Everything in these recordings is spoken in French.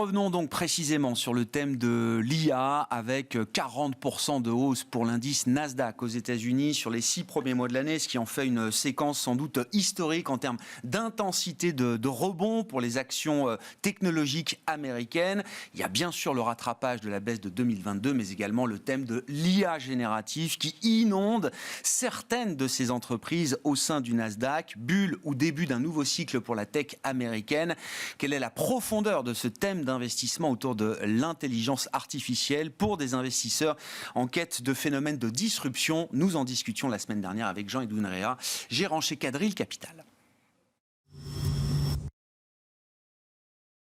revenons donc précisément sur le thème de l'IA avec 40% de hausse pour l'indice Nasdaq aux États-Unis sur les 6 premiers mois de l'année, ce qui en fait une séquence sans doute historique en termes d'intensité de rebond pour les actions technologiques américaines. Il y a bien sûr le rattrapage de la baisse de 2022, mais également le thème de l'IA générative qui inonde certaines de ces entreprises au sein du Nasdaq. Bulle ou début d'un nouveau cycle pour la tech américaine. Quelle est la profondeur de ce thème d'investissement autour de l'intelligence artificielle pour des investisseurs en quête de phénomènes de disruption? Nous en discutions la semaine dernière avec Jean Edounerea, gérant chez Quadrille Capital.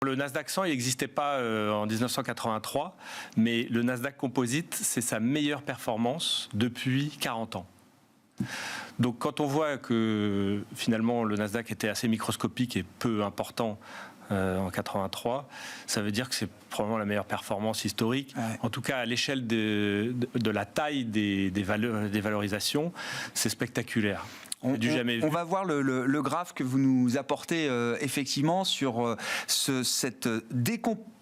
Le Nasdaq 100, il n'existait pas en 1983, mais le Nasdaq Composite, c'est sa meilleure performance depuis 40 ans. Donc quand on voit que finalement le Nasdaq était assez microscopique et peu important en 83, ça veut dire que c'est probablement la meilleure performance historique. Ouais. En tout cas, à l'échelle de la taille des valorisations, c'est spectaculaire. On va voir le graphe que vous nous apportez effectivement sur cette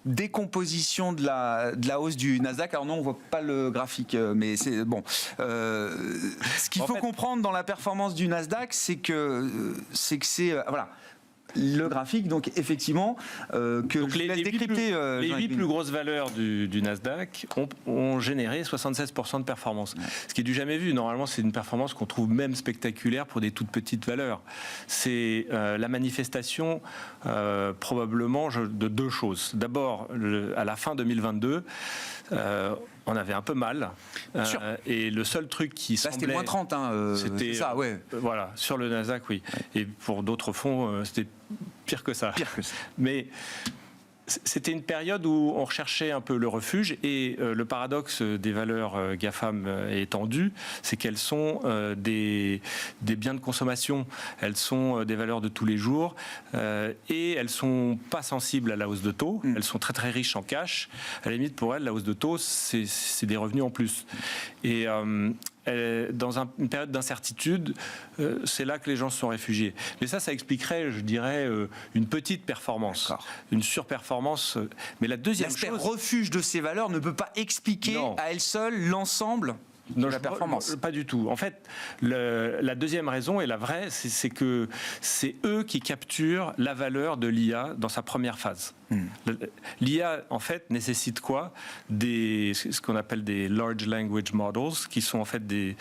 décomposition de la hausse du Nasdaq. Alors non, on ne voit pas le graphique, mais c'est bon. Ce qu'il faut comprendre dans la performance du Nasdaq, c'est que c'est voilà. Le graphique, donc effectivement, que donc les 8 plus grosses valeurs du Nasdaq ont généré 76% de performance. Ouais. Ce qui est du jamais vu. Normalement, c'est une performance qu'on trouve même spectaculaire pour des toutes petites valeurs. C'est la manifestation probablement de deux choses. D'abord, à la fin 2022, on avait un peu mal. Et le seul truc qui semblait... C'était moins 30, c'était ça, ouais. Voilà, sur le Nasdaq, oui. Ouais. Et pour d'autres fonds, c'était pire que ça. Pire que ça. Mais c'était une période où on recherchait un peu le refuge et le paradoxe des valeurs GAFAM étendues, c'est qu'elles sont des biens de consommation, elles sont des valeurs de tous les jours et elles sont pas sensibles à la hausse de taux, elles sont très très riches en cash. À la limite, pour elles, la hausse de taux, c'est des revenus en plus. Et dans une période d'incertitude, c'est là que les gens se sont réfugiés. Mais ça expliquerait, je dirais, une petite performance, une surperformance. Mais la deuxième chose... L'aspect refuge de ces valeurs ne peut pas expliquer à elle seule l'ensemble de la performance. Pas du tout. En fait, la deuxième raison, et la vraie, c'est que c'est eux qui capturent la valeur de l'IA dans sa première phase. L'IA, en fait, nécessite quoi? Ce qu'on appelle des Large Language Models, qui sont en fait des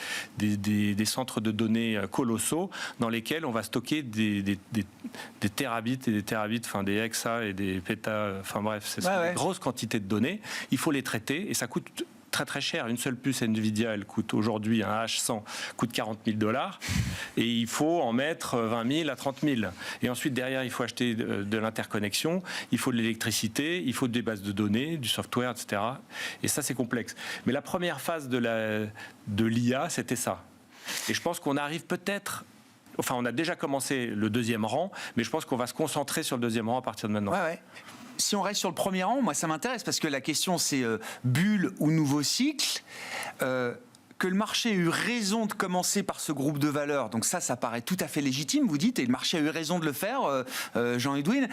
centres de données colossaux dans lesquels on va stocker des terabits et des terabits, enfin des hexa et des pétas, enfin bref, c'est une grosse quantité de données. Il faut les traiter et ça coûte très très cher. Une seule puce Nvidia, elle coûte aujourd'hui, un H100 coûte $40,000 et il faut en mettre 20 000 à 30 000. Et ensuite derrière, il faut acheter de l'interconnexion, il faut de l'électricité, il faut des bases de données, du software, etc. Et ça, c'est complexe. Mais la première phase de l'IA, c'était ça. Et je pense qu'on arrive peut-être... Enfin, on a déjà commencé le deuxième rang, mais je pense qu'on va se concentrer sur le deuxième rang à partir de maintenant. Ouais. Si on reste sur le premier rang, moi ça m'intéresse parce que la question c'est bulle ou nouveau cycle. Que le marché a eu raison de commencer par ce groupe de valeurs, donc ça paraît tout à fait légitime, vous dites, et le marché a eu raison de le faire, Jean-Edouin.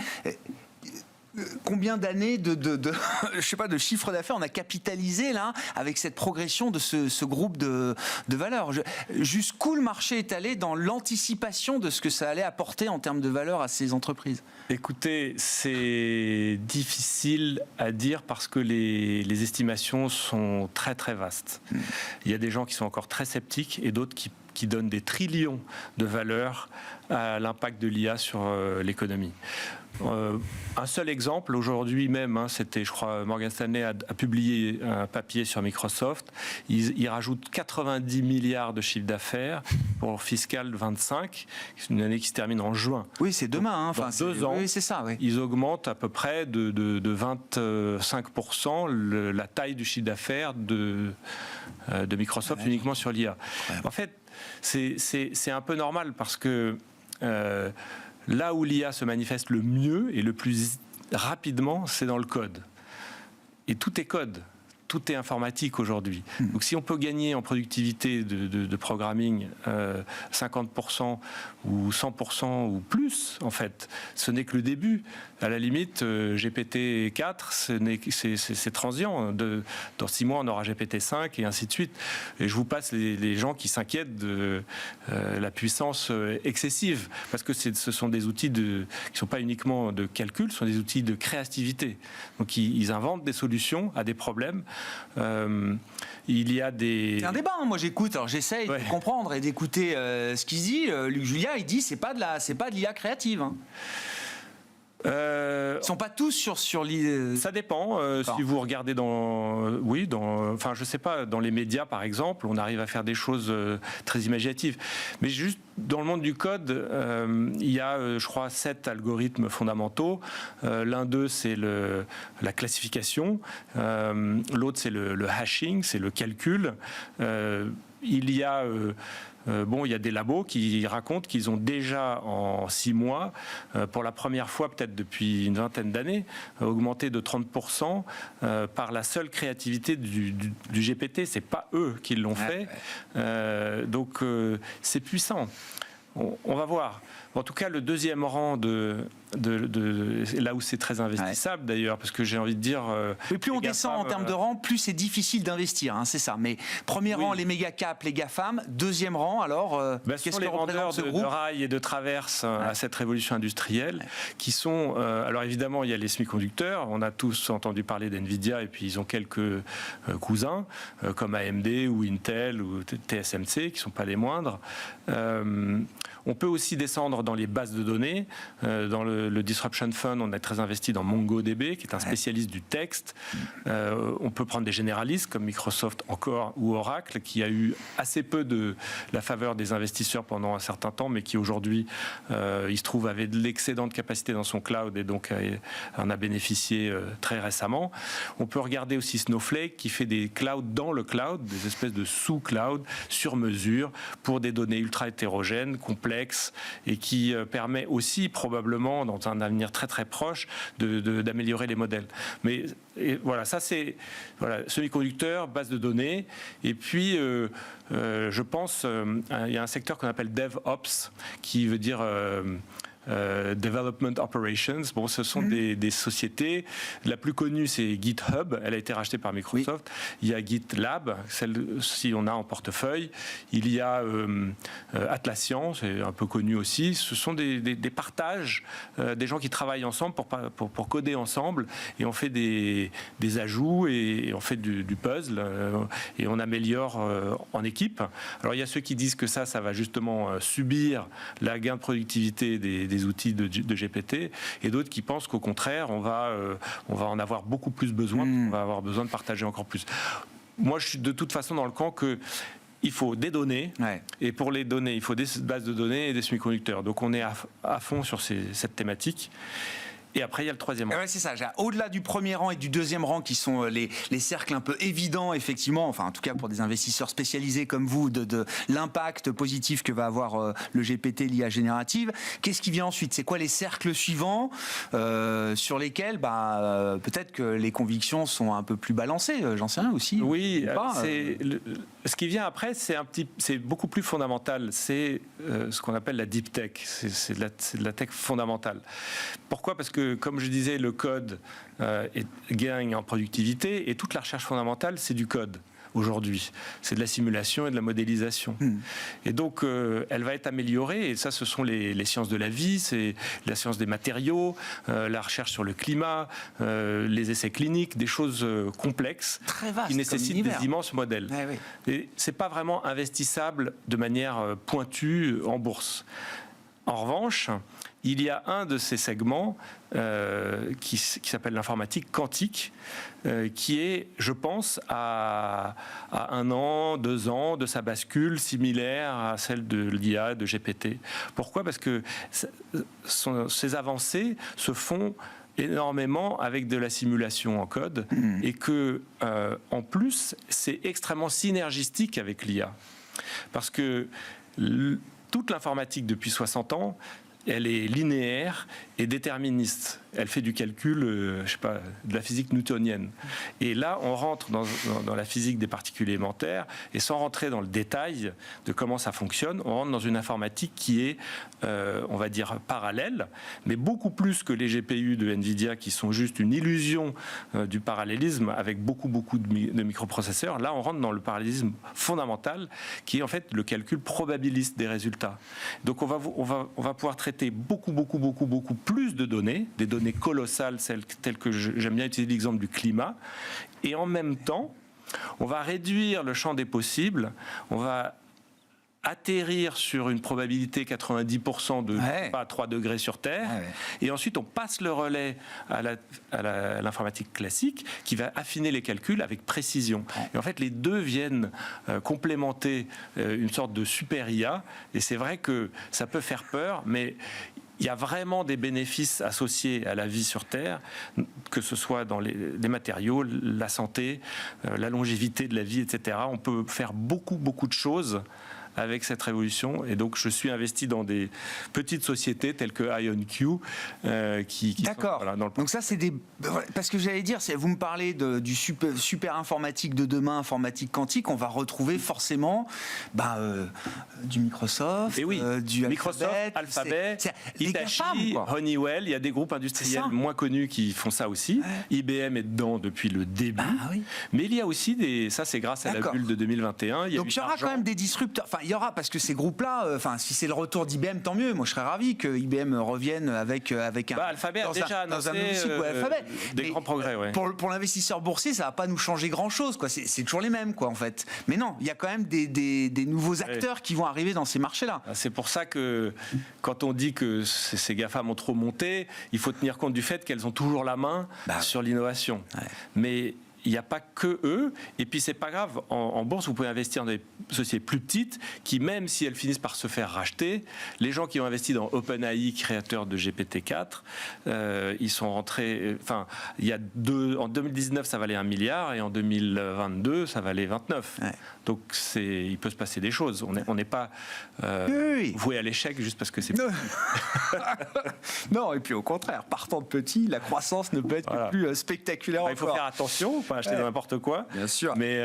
Combien d'années je sais pas, de chiffre d'affaires on a capitalisé là avec cette progression de ce groupe de valeurs? Jusqu'où le marché est allé dans l'anticipation de ce que ça allait apporter en termes de valeur à ces entreprises? Écoutez, c'est difficile à dire parce que les estimations sont très très vastes. Il y a des gens qui sont encore très sceptiques et d'autres qui donnent des trillions de valeurs à l'impact de l'IA sur l'économie. Un seul exemple, aujourd'hui même, c'était, je crois, Morgan Stanley a publié un papier sur Microsoft. Ils rajoutent 90 milliards de chiffre d'affaires pour fiscal 25. C'est une année qui se termine en juin. Oui, c'est demain. Dans 2 ans, oui, c'est ça, oui. Ils augmentent à peu près de 25% la taille du chiffre d'affaires de Microsoft uniquement sur l'IA. Ouais. En fait, c'est un peu normal parce que là où l'IA se manifeste le mieux et le plus rapidement, c'est dans le code. Et tout est code. tout est informatique aujourd'hui. Donc si on peut gagner en productivité de programming 50% ou 100% ou plus, en fait, ce n'est que le début. À la limite, GPT-4, c'est transient. Dans 6 mois, on aura GPT-5 et ainsi de suite. Et je vous passe les gens qui s'inquiètent de la puissance excessive, parce que ce sont des outils qui ne sont pas uniquement de calcul, ce sont des outils de créativité. Donc ils inventent des solutions à des problèmes. Il y a des... C'est un débat, hein. Moi j'écoute, alors j'essaye de comprendre et d'écouter ce qu'il dit. Luc Julia, il dit c'est pas de l'IA créative. Hein. Ils sont pas tous sur l'idée. Ça dépend. Si vous regardez enfin je sais pas, dans les médias par exemple, on arrive à faire des choses très imaginatives. Mais juste dans le monde du code, il y a, je crois, 7 algorithmes fondamentaux. L'un d'eux, c'est la classification. L'autre, c'est le hashing, c'est le calcul. Il y a il y a des labos qui racontent qu'ils ont déjà, en 6 mois, pour la première fois peut-être depuis une vingtaine d'années, augmenté de 30% par la seule créativité du GPT. C'est pas eux qui l'ont fait. Donc c'est puissant. On va voir. En tout cas, le deuxième rang là où c'est très investissable d'ailleurs, parce que j'ai envie de dire... Et plus on descend en termes de rang, plus c'est difficile d'investir, hein, c'est ça. Mais premier rang, les méga caps, les GAFAM. Deuxième rang, alors, qu'est-ce que les vendeurs de rails et de traverses à cette révolution industrielle, qui sont... alors évidemment, il y a les semi-conducteurs. On a tous entendu parler d'NVIDIA, et puis ils ont quelques cousins, comme AMD ou Intel ou TSMC, qui ne sont pas les moindres. On peut aussi descendre dans les bases de données. Dans le Disruption Fund, on est très investi dans MongoDB, qui est un spécialiste du texte. On peut prendre des généralistes comme Microsoft encore ou Oracle, qui a eu assez peu de la faveur des investisseurs pendant un certain temps, mais qui aujourd'hui, il se trouve, avait de l'excédent de capacité dans son cloud et donc en a bénéficié très récemment. On peut regarder aussi Snowflake, qui fait des clouds dans le cloud, des espèces de sous-clouds sur mesure pour des données ultra hétérogènes, complexes, et qui permet aussi probablement dans un avenir très très proche d'améliorer les modèles. Mais voilà, ça c'est semi-conducteurs, base de données, et puis je pense il y a un secteur qu'on appelle DevOps, qui veut dire Development Operations. Bon, ce sont des sociétés. La plus connue, c'est GitHub. Elle a été rachetée par Microsoft. Il y a GitLab, celle-ci on a en portefeuille. Il y a Atlassian, c'est un peu connu aussi. Ce sont des partages, des gens qui travaillent ensemble pour coder ensemble, et on fait des ajouts et on fait du puzzle et on améliore en équipe. Alors il y a ceux qui disent que ça va justement subir la gain de productivité des outils de GPT, et d'autres qui pensent qu'au contraire, on va en avoir beaucoup plus besoin, on va avoir besoin de partager encore plus. Moi, je suis de toute façon dans le camp que il faut des données, et pour les données, il faut des bases de données et des semi-conducteurs. Donc on est à fond sur cette thématique. Et après, il y a le troisième rang. Ouais, c'est ça. Au-delà du premier rang et du deuxième rang, qui sont les cercles un peu évidents, effectivement, enfin, en tout cas pour des investisseurs spécialisés comme vous, de l'impact positif que va avoir le GPT, l'IA générative. Qu'est-ce qui vient ensuite? C'est quoi les cercles suivants sur lesquels peut-être que les convictions sont un peu plus balancées? J'en sais rien aussi. Oui, ce qui vient après, c'est beaucoup plus fondamental. C'est ce qu'on appelle la deep tech. C'est de la tech fondamentale. Pourquoi? Parce que, comme je disais, le code gagne en productivité, et toute la recherche fondamentale, c'est du code aujourd'hui. C'est de la simulation et de la modélisation. Et donc, elle va être améliorée, et ça, ce sont les sciences de la vie, c'est la science des matériaux, la recherche sur le climat, les essais cliniques, des choses complexes très vastes, qui nécessitent des immenses modèles. Et c'est pas vraiment investissable de manière pointue en bourse. En revanche, il y a un de ces segments qui s'appelle l'informatique quantique, qui est, je pense, à 1 an, 2 ans de sa bascule similaire à celle de l'IA, de GPT. Pourquoi? Parce que ces avancées se font énormément avec de la simulation en code, et que, en plus, c'est extrêmement synergistique avec l'IA. Parce que toute l'informatique depuis 60 ans, elle est linéaire et déterministe. elle fait du calcul, je sais pas, de la physique newtonienne. Et là, on rentre dans la physique des particules élémentaires, et sans rentrer dans le détail de comment ça fonctionne, on rentre dans une informatique qui est, on va dire, parallèle, mais beaucoup plus que les GPU de NVIDIA qui sont juste une illusion du parallélisme avec beaucoup de microprocesseurs. Là, on rentre dans le parallélisme fondamental qui est en fait le calcul probabiliste des résultats. Donc on va pouvoir traiter beaucoup plus de données, des données colossales, telles que j'aime bien utiliser l'exemple du climat, et en même temps, on va réduire le champ des possibles, on va atterrir sur une probabilité 90% de pas 3 degrés sur Terre, et ensuite on passe le relais à l'informatique classique qui va affiner les calculs avec précision. Et en fait, les deux viennent complémenter une sorte de super IA, et c'est vrai que ça peut faire peur, mais il y a vraiment des bénéfices associés à la vie sur Terre, que ce soit dans les matériaux, la santé, la longévité de la vie, etc. On peut faire beaucoup de choses avec cette révolution, et donc je suis investi dans des petites sociétés telles que IonQ qui D'accord. Sont, voilà, dans le... Donc ça, c'est des... Parce que j'allais dire, vous me parlez du super informatique de demain, informatique quantique, on va retrouver forcément du Microsoft, et oui, du Microsoft, Alphabet, Hitachi, Honeywell, il y a des groupes industriels moins connus qui font ça aussi. IBM est dedans depuis le début. Mais il y a aussi ça c'est grâce à la bulle de 2021. Donc il y aura quand même des disrupteurs. Enfin, il y aura, parce que ces groupes-là, si c'est le retour d'IBM, tant mieux. Moi, je serais ravi que IBM revienne avec un... Alphabet a déjà annoncé Alphabet. Des grands progrès. Ouais. Pour l'investisseur boursier, ça va pas nous changer grand-chose, quoi. C'est toujours les mêmes, quoi, en fait. Mais non, il y a quand même des nouveaux acteurs qui vont arriver dans ces marchés-là. C'est pour ça que quand on dit que ces GAFAM ont trop monté, il faut tenir compte du fait qu'elles ont toujours la main sur l'innovation. Mais il n'y a pas que eux, et puis c'est pas grave, en bourse vous pouvez investir dans des sociétés plus petites qui, même si elles finissent par se faire racheter, les gens qui ont investi dans OpenAI, créateur de GPT-4, ils sont rentrés, en 2019 ça valait 1 milliard, et en 2022 ça valait 29. Donc il peut se passer des choses, on n'est pas voué à l'échec juste parce que c'est petit. Non, et puis au contraire, partant de petit, la croissance ne peut être que plus spectaculaire. Il faut faire attention, pas acheter n'importe quoi. Bien sûr. Mais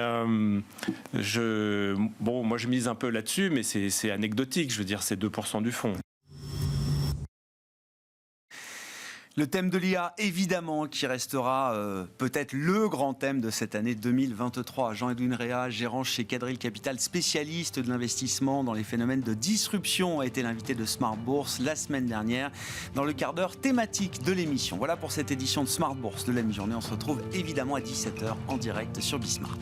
moi je mise un peu là-dessus, mais c'est anecdotique. Je veux dire, c'est 2% du fonds. Le thème de l'IA, évidemment, qui restera peut-être le grand thème de cette année 2023. Jean-Edwin Réa, gérant chez Quadrille Capital, spécialiste de l'investissement dans les phénomènes de disruption, a été l'invité de Smart Bourse la semaine dernière dans le quart d'heure thématique de l'émission. Voilà pour cette édition de Smart Bourse de la mi-journée. On se retrouve évidemment à 17h en direct sur Bismart.